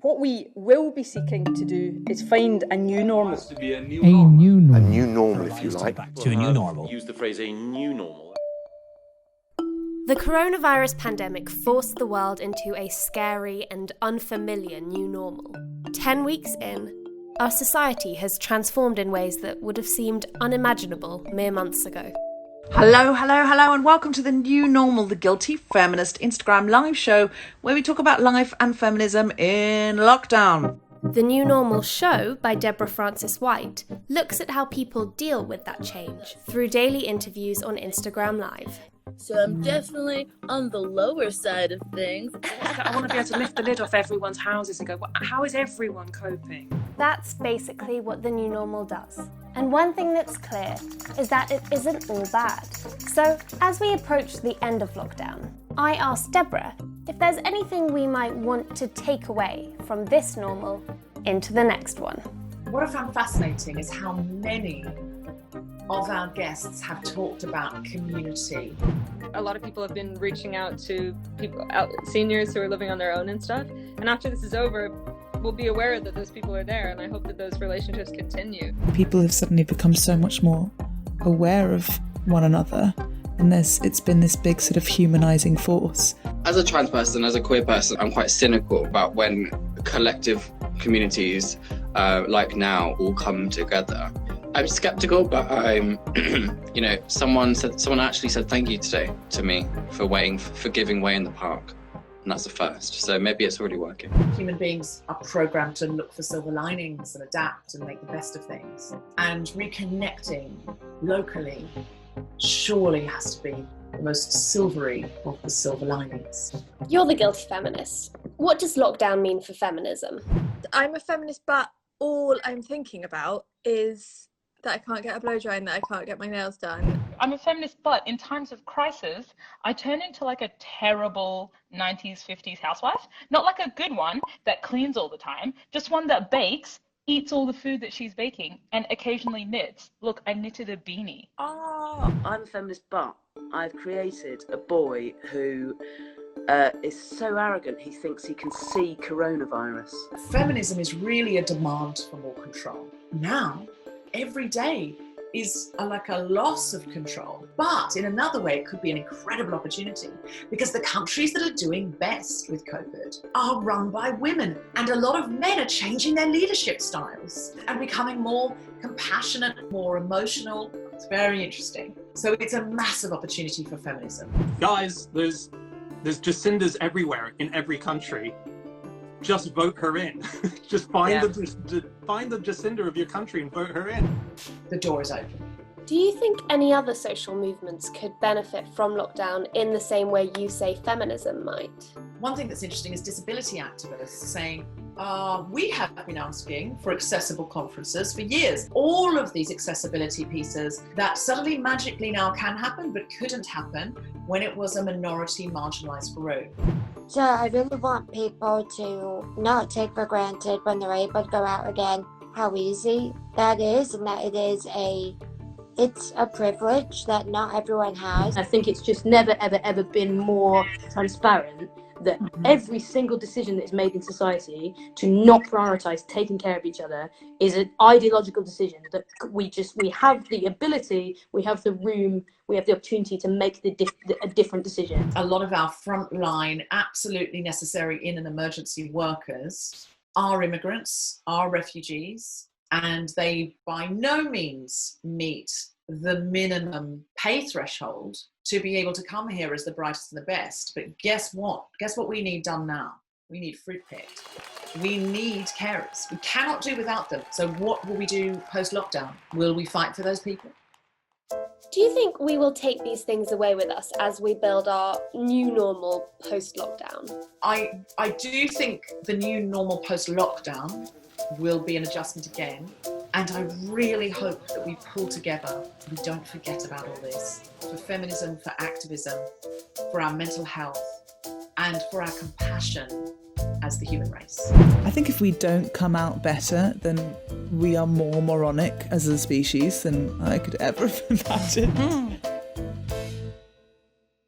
What we will be seeking to do is find a new normal. To be a new A normal. new A normal. new normal, if you like. To a new normal. Use the phrase a new normal. The coronavirus pandemic forced the world into a scary and unfamiliar new normal. 10 weeks in, our society has transformed in ways that would have seemed unimaginable mere months ago. Hello, and welcome to the new normal, the Guilty Feminist Instagram live show, where we talk about life and feminism in lockdown. The New Normal show by Deborah Frances-White looks at how people deal with that change through daily interviews on Instagram Live. So I'm definitely on the lower side of things. I want to be able to lift the lid off everyone's houses and go, how is everyone coping? That's basically what the new normal does. And one thing that's clear is that it isn't all bad. So as we approach the end of lockdown, I asked Deborah if there's anything we might want to take away from this normal into the next one. What I found fascinating is how many of our guests have talked about community. A lot of people have been reaching out to seniors who are living on their own and stuff. And after this is over, we'll be aware that those people are there, and I hope that those relationships continue. People have suddenly become so much more aware of one another, and it's been this big sort of humanising force. As a trans person, as a queer person, I'm quite cynical about when collective communities like now all come together. I'm skeptical, but I'm, someone actually said thank you today to me for giving way in the park. And that's the first. So maybe it's already working. Human beings are programmed to look for silver linings and adapt and make the best of things. And reconnecting locally surely has to be the most silvery of the silver linings. You're the Guilty Feminist. What does lockdown mean for feminism? I'm a feminist, but all I'm thinking about is that I can't get a blow dry and that I can't get my nails done. I'm a feminist, but in times of crisis, I turn into like a terrible 90s, 50s housewife. Not like a good one that cleans all the time, just one that bakes, eats all the food that she's baking, and occasionally knits. Look, I knitted a beanie. I'm a feminist, but I've created a boy who is so arrogant he thinks he can see coronavirus. Feminism is really a demand for more control. Now, every day is like a loss of control. But in another way, it could be an incredible opportunity because the countries that are doing best with COVID are run by women. And a lot of men are changing their leadership styles and becoming more compassionate, more emotional. It's very interesting. So it's a massive opportunity for feminism. Guys, there's Jacindas everywhere in every country. Just vote her in. Just find the Jacinda of your country and vote her in. The door is open. Do you think any other social movements could benefit from lockdown in the same way you say feminism might? One thing that's interesting is disability activists saying, we have been asking for accessible conferences for years. All of these accessibility pieces that suddenly magically now can happen but couldn't happen when it was a minority marginalised group. So I really want people to not take for granted when they're able to go out again how easy that is, and that it's a privilege that not everyone has. I think it's just never ever been more transparent that every single decision that is made in society to not prioritise taking care of each other is an ideological decision that we have the ability, we have the room, we have the opportunity to make a different decision. A lot of our frontline, absolutely necessary in and emergency workers are immigrants, are refugees, and they by no means meet the minimum pay threshold to be able to come here as the brightest and the best. But guess what? Guess what we need done now? We need fruit picked. We need carers. We cannot do without them. So what will we do post-lockdown? Will we fight for those people? Do you think we will take these things away with us as we build our new normal post-lockdown? I do think the new normal post-lockdown will be an adjustment again. And I really hope that we pull together, we don't forget about all this, for feminism, for activism, for our mental health, and for our compassion as the human race. I think if we don't come out better, then we are more moronic as a species than I could ever have imagined.